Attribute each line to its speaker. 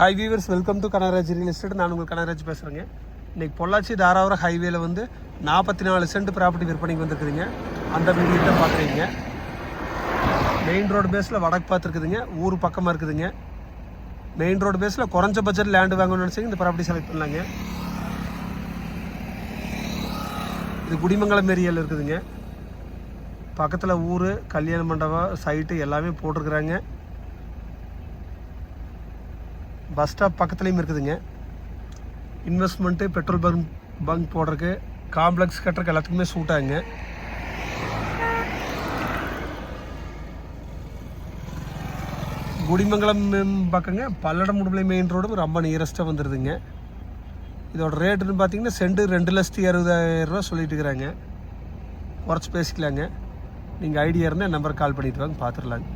Speaker 1: Hi viewers, welcome to Kanagaraj real estate. நான் உங்கள் கனகராஜ் பேசுகிறேங்க. இன்றைக்கி பொள்ளாச்சி தாராபுரம் ஹைவேல வந்து 44 சென்ட் ப்ராப்பர்ட்டி விற்பனைக்கு வந்துருக்குதுங்க. அந்த வீடியோ தான் பார்க்குறீங்க. மெயின் ரோடு பேஸில் வடக்கு பார்த்துருக்குதுங்க. ஊர் பக்கமாக இருக்குதுங்க. மெயின் ரோடு பேஸில் குறைஞ்ச பட்ஜெட் லேண்டு வாங்கணும்னு நினச்சிங்க இந்த ப்ராப்பர்ட்டி செலக்ட் பண்ணலாங்க. இது குடிமங்கலம் ஏரியாவில் இருக்குதுங்க. பக்கத்தில் ஊர், கல்யாண மண்டபம், சைட்டு எல்லாமே போட்டிருக்குறாங்க. பஸ் ஸ்டாப் பக்கத்துலேயும் இருக்குதுங்க. இன்வெஸ்ட்மெண்ட்டு, பெட்ரோல் பங்க் போடுறதுக்கு, காம்ப்ளெக்ஸ் கட்டுறதுக்கு எல்லாத்துக்குமே சூட் ஆகுங்க. குடிமங்கலம் பக்கங்க பல்லடம் முடுமலை மெயின் ரோடு ரொம்ப நியரஸ்ட்டாக வந்துடுதுங்க. இதோட ரேட்டுன்னு பார்த்தீங்கன்னா சென்ட் 2,60,000 சொல்லிட்டு இருக்கிறாங்க. குறைச்சி பேசிக்கலாங்க. நீங்கள் ஐடியா இருந்தால் நம்பருக்கு கால் பண்ணிட்டு வாங்க, பார்த்துடலாங்க.